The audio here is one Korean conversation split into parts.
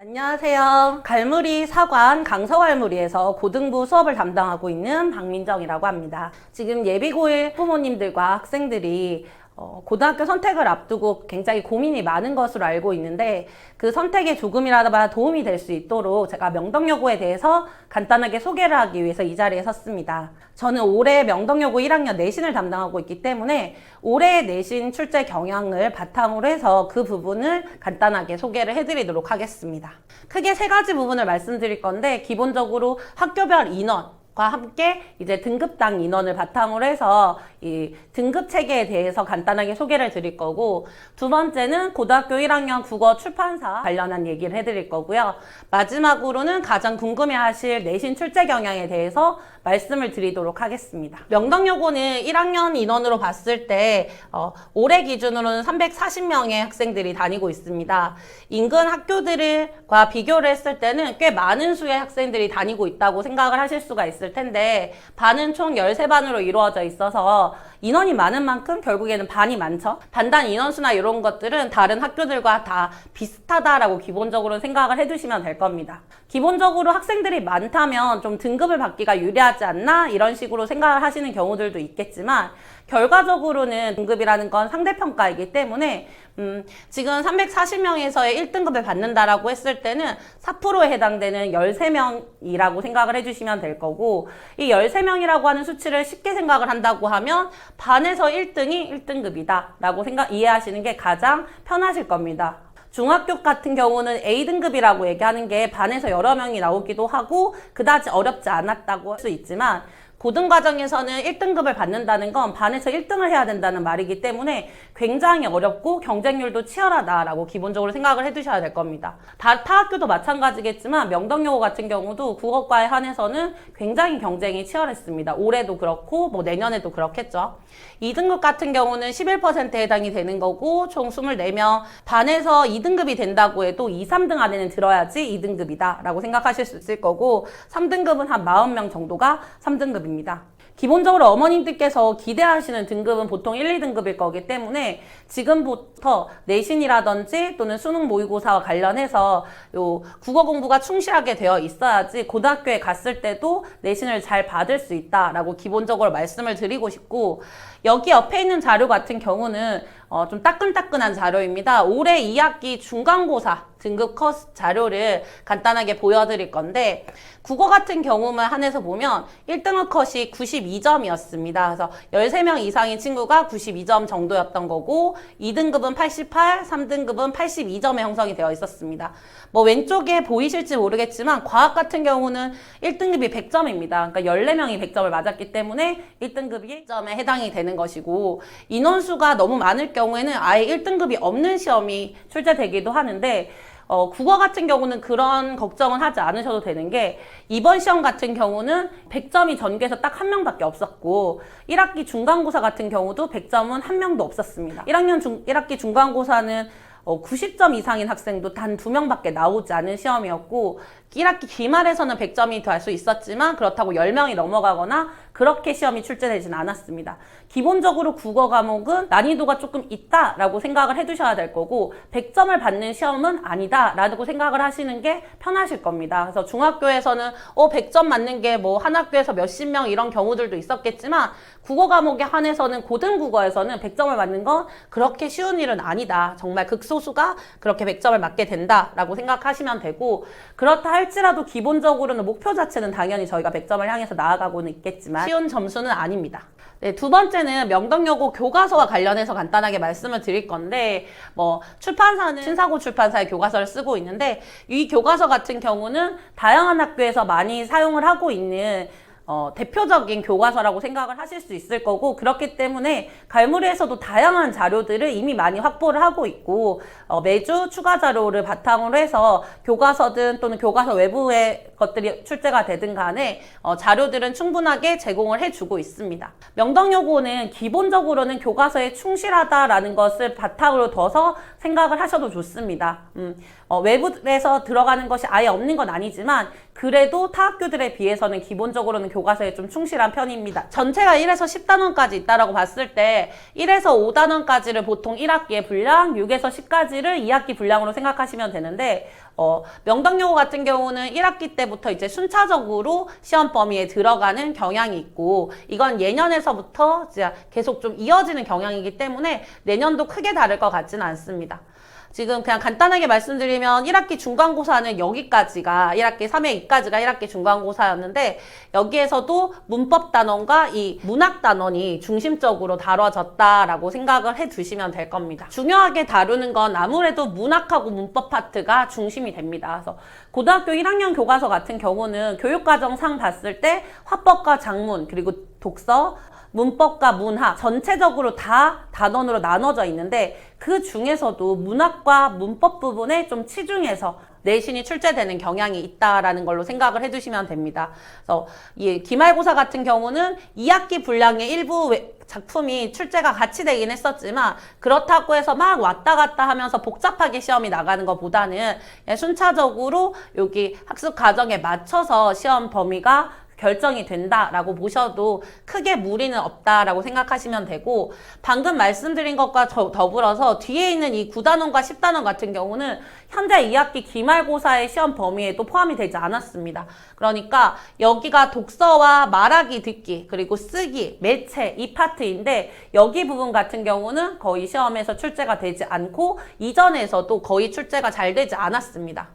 안녕하세요. 갈무리 사관 강서갈무리에서 고등부 수업을 담당하고 있는 박민정이라고 합니다. 지금 예비고1 부모님들과 학생들이 고등학교 선택을 앞두고 굉장히 고민이 많은 것으로 알고 있는데 그 선택에 조금이라도 도움이 될 수 있도록 제가 명덕여고에 대해서 간단하게 소개를 하기 위해서 이 자리에 섰습니다. 저는 올해 명덕여고 1학년 내신을 담당하고 있기 때문에 올해 내신 출제 경향을 바탕으로 해서 그 부분을 간단하게 소개를 해드리도록 하겠습니다. 크게 세 가지 부분을 말씀드릴 건데 기본적으로 학교별 인원 과 함께 이제 등급당 인원을 바탕으로 해서 이 등급 체계에 대해서 간단하게 소개를 드릴 거고, 두 번째는 고등학교 1학년 국어 출판사 관련한 얘기를 해드릴 거고요. 마지막으로는 가장 궁금해하실 내신 출제 경향에 대해서 말씀을 드리도록 하겠습니다. 명덕여고는 1학년 인원으로 봤을 때 올해 기준으로는 340명의 학생들이 다니고 있습니다. 인근 학교들과 비교를 했을 때는 꽤 많은 수의 학생들이 다니고 있다고 생각을 하실 수가 있을 텐데, 반은 총 13반으로 이루어져 있어서 인원이 많은 만큼 결국에는 반이 많죠. 반당 인원수나 이런 것들은 다른 학교들과 다 비슷하다라고 기본적으로 생각을 해두시면 될 겁니다. 기본적으로 학생들이 많다면 좀 등급을 받기가 유리하지 않나 이런 식으로 생각을 하시는 경우들도 있겠지만, 결과적으로는 등급이라는 건 상대평가이기 때문에 지금 340명에서의 1등급을 받는다라고 했을 때는 4%에 해당되는 13명이라고 생각을 해주시면 될 거고, 이 13명이라고 하는 수치를 쉽게 생각을 한다고 하면 반에서 1등이 1등급이다 라고 이해하시는 게 가장 편하실 겁니다. 중학교 같은 경우는 A등급이라고 얘기하는 게 반에서 여러 명이 나오기도 하고 그다지 어렵지 않았다고 할 수 있지만, 고등과정에서는 1등급을 받는다는 건 반에서 1등을 해야 된다는 말이기 때문에 굉장히 어렵고 경쟁률도 치열하다라고 기본적으로 생각을 해두셔야 될 겁니다. 타 학교도 마찬가지겠지만 명덕여고 같은 경우도 국어과에 한해서는 굉장히 경쟁이 치열했습니다. 올해도 그렇고 뭐 내년에도 그렇겠죠. 2등급 같은 경우는 11%에 해당이 되는 거고, 총 24명, 반에서 2등급이 된다고 해도 2, 3등 안에는 들어야지 2등급이다 라고 생각하실 수 있을 거고, 3등급은 한 40명 정도가 3등급입니다. 기본적으로 어머님들께서 기대하시는 등급은 보통 1, 2등급일 거기 때문에 지금부터 내신이라든지 또는 수능 모의고사와 관련해서 요 국어 공부가 충실하게 되어 있어야지 고등학교에 갔을 때도 내신을 잘 받을 수 있다라고 기본적으로 말씀을 드리고 싶고, 여기 옆에 있는 자료 같은 경우는 좀 따끈따끈한 자료입니다. 올해 2학기 중간고사 등급 컷 자료를 간단하게 보여드릴 건데, 국어 같은 경우만 한해서 보면 1등급 컷이 92점이었습니다. 그래서 13명 이상인 친구가 92점 정도였던 거고, 2등급은 88, 3등급은 82점에 형성이 되어 있었습니다. 뭐 왼쪽에 보이실지 모르겠지만 과학 같은 경우는 1등급이 100점입니다. 그러니까 14명이 100점을 맞았기 때문에 1등급이 1점에 해당이 되는 것이고, 인원수가 너무 많을 경우에는 아예 1등급이 없는 시험이 출제되기도 하는데, 국어 같은 경우는 그런 걱정은 하지 않으셔도 되는 게, 이번 시험 같은 경우는 100점이 전교에서 딱 한 명밖에 없었고, 1학기 중간고사 같은 경우도 100점은 한 명도 없었습니다. 1학기 중간고사는 90점 이상인 학생도 단 2명밖에 나오지 않은 시험이었고, 1학기 기말에서는 100점이 될 수 있었지만 그렇다고 10명이 넘어가거나 그렇게 시험이 출제되진 않았습니다. 기본적으로 국어 과목은 난이도가 조금 있다라고 생각을 해두셔야 될 거고, 100점을 받는 시험은 아니다라고 생각을 하시는 게 편하실 겁니다. 그래서 중학교에서는 100점 맞는 게 뭐 한 학교에서 몇십 명 이런 경우들도 있었겠지만, 국어 과목에 한해서는 고등국어에서는 100점을 맞는 건 그렇게 쉬운 일은 아니다. 정말 극소수가 그렇게 100점을 맞게 된다라고 생각하시면 되고, 그렇다 할지라도 기본적으로는 목표 자체는 당연히 저희가 100점을 향해서 나아가고는 있겠지만 쉬운 점수는 아닙니다. 네, 두 번째는 명덕여고 교과서와 관련해서 간단하게 말씀을 드릴 건데, 출판사는 신사고 출판사의 교과서를 쓰고 있는데, 이 교과서 같은 경우는 다양한 학교에서 많이 사용을 하고 있는 대표적인 교과서라고 생각을 하실 수 있을 거고, 그렇기 때문에 갈무리에서도 다양한 자료들을 이미 많이 확보를 하고 있고, 매주 추가 자료를 바탕으로 해서 교과서든 또는 교과서 외부의 것들이 출제가 되든 간에 자료들은 충분하게 제공을 해주고 있습니다. 명덕여고는 기본적으로는 교과서에 충실하다라는 것을 바탕으로 둬서 생각을 하셔도 좋습니다. 외부에서 들어가는 것이 아예 없는 건 아니지만 그래도 타 학교들에 비해서는 기본적으로는 교과서에 좀 충실한 편입니다. 전체가 1에서 10단원까지 있다라고 봤을 때 1에서 5단원까지를 보통 1학기의 분량, 6에서 10까지를 2학기 분량으로 생각하시면 되는데 명덕여고 같은 경우는 1학기 때부터 이제 순차적으로 시험 범위에 들어가는 경향이 있고 이건 예년에서부터 이제 계속 좀 이어지는 경향이기 때문에 내년도 크게 다를 것 같지는 않습니다. 지금 그냥 간단하게 말씀드리면 1학기 중간고사는 여기까지가 1학기 3회 2까지가 1학기 중간고사였는데 여기에서도 문법 단원과 이 문학 단원이 중심적으로 다뤄졌다라고 생각을 해두시면 될 겁니다. 중요하게 다루는 건 아무래도 문학하고 문법 파트가 중심이 됩니다. 그래서 고등학교 1학년 교과서 같은 경우는 교육과정상 봤을 때 화법과 작문 그리고 독서 문법과 문학 전체적으로 다 단원으로 나눠져 있는데 그 중에서도 문학과 문법 부분에 좀 치중해서 내신이 출제되는 경향이 있다라는 걸로 생각을 해두시면 됩니다. 그래서 이 기말고사 같은 경우는 2학기 분량의 일부 작품이 출제가 같이 되긴 했었지만 그렇다고 해서 막 왔다 갔다 하면서 복잡하게 시험이 나가는 것보다는 순차적으로 여기 학습 과정에 맞춰서 시험 범위가 결정이 된다라고 보셔도 크게 무리는 없다라고 생각하시면 되고 방금 말씀드린 것과 더불어서 뒤에 있는 이 9단원과 10단원 같은 경우는 현재 2학기 기말고사의 시험 범위에도 포함이 되지 않았습니다. 그러니까 여기가 독서와 말하기, 듣기, 그리고 쓰기, 매체 이 파트인데 여기 부분 같은 경우는 거의 시험에서 출제가 되지 않고 이전에서도 거의 출제가 잘 되지 않았습니다.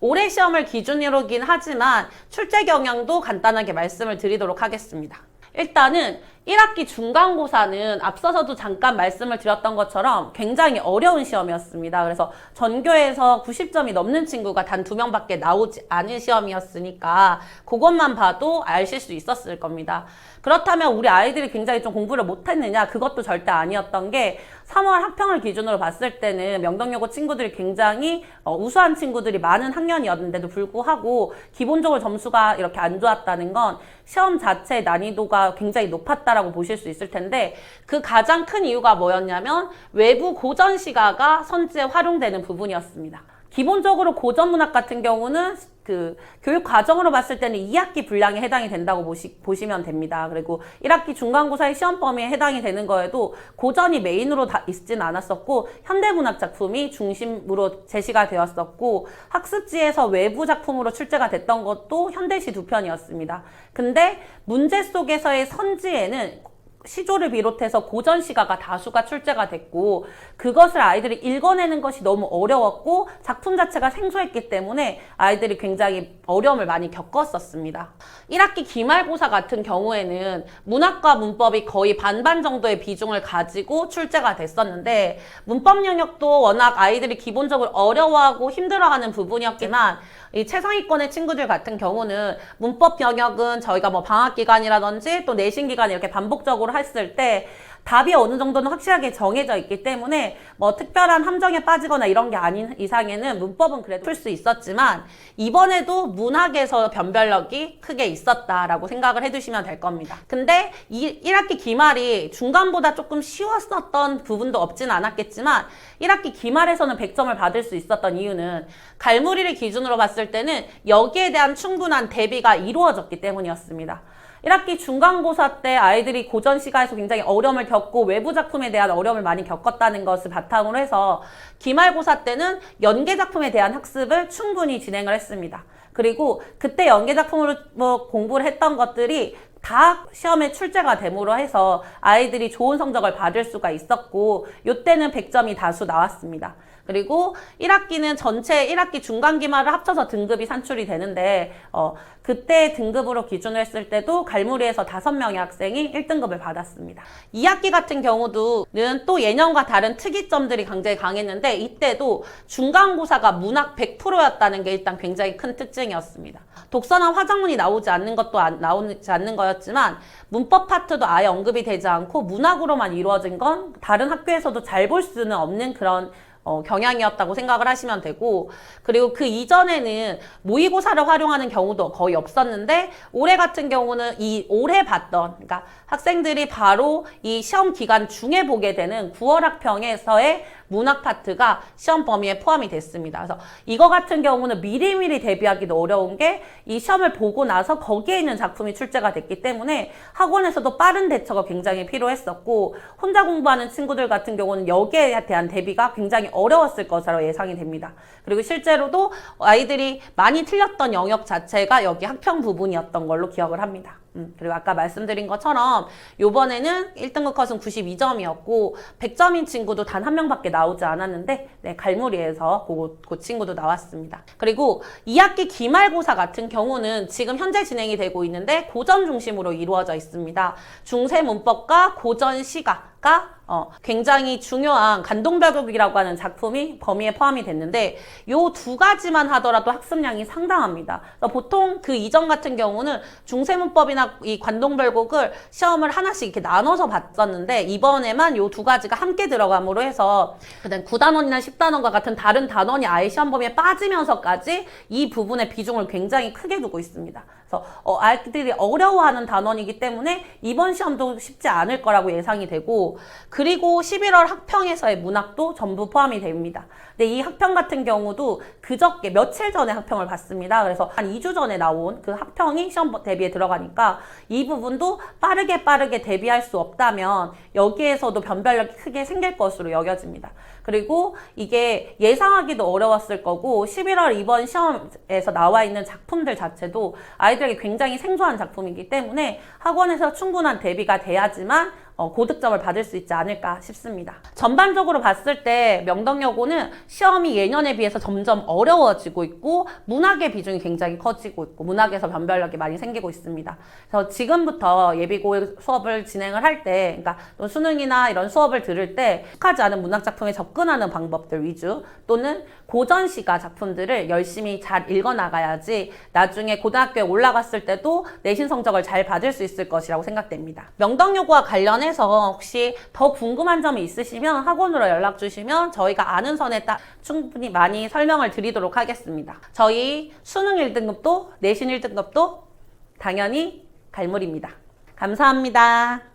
올해 시험을 기준으로긴 하지만 출제 경향도 간단하게 말씀을 드리도록 하겠습니다. 일단은 1학기 중간고사는 앞서서도 잠깐 말씀을 드렸던 것처럼 굉장히 어려운 시험이었습니다. 그래서 전교에서 90점이 넘는 친구가 단 2명밖에 나오지 않은 시험이었으니까 그것만 봐도 아실 수 있었을 겁니다. 그렇다면 우리 아이들이 굉장히 좀 공부를 못했느냐? 그것도 절대 아니었던 게 3월 학평을 기준으로 봤을 때는 명덕여고 친구들이 굉장히 우수한 친구들이 많은 학년이었는데도 불구하고 기본적으로 점수가 이렇게 안 좋았다는 건 시험 자체의 난이도가 굉장히 높았다라고 보실 수 있을 텐데 그 가장 큰 이유가 뭐였냐면 외부 고전 시가가 선지에 활용되는 부분이었습니다. 기본적으로 고전문학 같은 경우는 그 교육 과정으로 봤을 때는 2학기 분량에 해당이 된다고 보시면 됩니다. 그리고 1학기 중간고사의 시험 범위에 해당이 되는 거에도 고전이 메인으로 다 있지는 않았었고 현대문학 작품이 중심으로 제시가 되었었고 학습지에서 외부 작품으로 출제가 됐던 것도 현대시 2편이었습니다. 근데 문제 속에서의 선지에는 시조를 비롯해서 고전 시가가 다수가 출제가 됐고 그것을 아이들이 읽어내는 것이 너무 어려웠고 작품 자체가 생소했기 때문에 아이들이 굉장히 어려움을 많이 겪었었습니다. 1학기 기말고사 같은 경우에는 문학과 문법이 거의 반반 정도의 비중을 가지고 출제가 됐었는데 문법 영역도 워낙 아이들이 기본적으로 어려워하고 힘들어하는 부분이었지만 이 최상위권의 친구들 같은 경우는 문법 영역은 저희가 뭐 방학기간이라든지 또 내신기간 이렇게 반복적으로 했을 때 답이 어느 정도는 확실하게 정해져 있기 때문에 뭐 특별한 함정에 빠지거나 이런 게 아닌 이상에는 문법은 그래도 풀 수 있었지만 이번에도 문학에서 변별력이 크게 있었다라고 생각을 해두시면 될 겁니다. 근데 1학기 기말이 중간보다 조금 쉬웠었던 부분도 없진 않았겠지만 1학기 기말에서는 100점을 받을 수 있었던 이유는 갈무리를 기준으로 봤을 때는 여기에 대한 충분한 대비가 이루어졌기 때문이었습니다. 1학기 중간고사 때 아이들이 고전 시가에서 굉장히 어려움을 겪고 외부 작품에 대한 어려움을 많이 겪었다는 것을 바탕으로 해서 기말고사 때는 연계 작품에 대한 학습을 충분히 진행을 했습니다. 그리고 그때 연계 작품으로 공부를 했던 것들이 다 시험에 출제가 됨으로 해서 아이들이 좋은 성적을 받을 수가 있었고 이때는 100점이 다수 나왔습니다. 그리고 1학기는 전체 1학기 중간기말을 합쳐서 등급이 산출이 되는데 그때 등급으로 기준을 했을 때도 갈무리에서 5명의 학생이 1등급을 받았습니다. 2학기 같은 경우는 또 예년과 다른 특이점들이 굉장히 강했는데 이때도 중간고사가 문학 100%였다는 게 일단 굉장히 큰 특징이었습니다. 독서나 화작문이 나오지 않는 것도 나오지 않는 거였지만 문법 파트도 아예 언급이 되지 않고 문학으로만 이루어진 건 다른 학교에서도 잘 볼 수는 없는 그런 경향이었다고 생각을 하시면 되고 그리고 그 이전에는 모의고사를 활용하는 경우도 거의 없었는데 올해 같은 경우는 이 올해 봤던 그러니까 학생들이 바로 이 시험 기간 중에 보게 되는 9월 학평에서의 문학 파트가 시험 범위에 포함이 됐습니다. 그래서 이거 같은 경우는 미리미리 대비하기도 어려운 게 이 시험을 보고 나서 거기에 있는 작품이 출제가 됐기 때문에 학원에서도 빠른 대처가 굉장히 필요했었고 혼자 공부하는 친구들 같은 경우는 여기에 대한 대비가 굉장히 어려웠을 것으로 예상이 됩니다. 그리고 실제로도 아이들이 많이 틀렸던 영역 자체가 여기 학평 부분이었던 걸로 기억을 합니다. 그리고 아까 말씀드린 것처럼 요번에는 1등급 컷은 92점이었고 100점인 친구도 단 한 명밖에 나오지 않았는데 네, 갈무리에서 그 친구도 나왔습니다. 그리고 2학기 기말고사 같은 경우는 지금 현재 진행이 되고 있는데 고전 중심으로 이루어져 있습니다. 중세 문법과 고전 시가가 굉장히 중요한 간동별곡이라고 하는 작품이 범위에 포함이 됐는데 요 두 가지만 하더라도 학습량이 상당합니다. 보통 그 이전 같은 경우는 중세문법이나 이 관동별곡을 시험을 하나씩 이렇게 나눠서 봤었는데 이번에만 요 두 가지가 함께 들어감으로 해서 그다음 9단원이나 10단원과 같은 다른 단원이 아예 시험 범위에 빠지면서까지 이 부분의 비중을 굉장히 크게 두고 있습니다. 그래서 아이들이 어려워하는 단원이기 때문에 이번 시험도 쉽지 않을 거라고 예상이 되고 그리고 11월 학평에서의 문학도 전부 포함이 됩니다. 근데 이 학평 같은 경우도 그저께 며칠 전에 학평을 봤습니다. 그래서 한 2주 전에 나온 그 학평이 시험 대비에 들어가니까 이 부분도 빠르게 대비할 수 없다면 여기에서도 변별력이 크게 생길 것으로 여겨집니다. 그리고 이게 예상하기도 어려웠을 거고 11월 이번 시험에서 나와 있는 작품들 자체도 아이들에게 굉장히 생소한 작품이기 때문에 학원에서 충분한 대비가 돼야지만 고득점을 받을 수 있지 않을까 싶습니다. 전반적으로 봤을 때 명덕여고는 시험이 예년에 비해서 점점 어려워지고 있고 문학의 비중이 굉장히 커지고 있고 문학에서 변별력이 많이 생기고 있습니다. 그래서 지금부터 예비고 수업을 진행을 할 때 그러니까 또 수능이나 이런 수업을 들을 때 익숙하지 않은 문학 작품에 접근하는 방법들 위주 또는 고전시가 작품들을 열심히 잘 읽어나가야지 나중에 고등학교에 올라갔을 때도 내신 성적을 잘 받을 수 있을 것이라고 생각됩니다. 명덕여고와 관련해서 혹시 더 궁금한 점이 있으시면 학원으로 연락 주시면 저희가 아는 선에 따라 충분히 많이 설명을 드리도록 하겠습니다. 저희 수능 1등급도 내신 1등급도 당연히 갈물입니다. 감사합니다.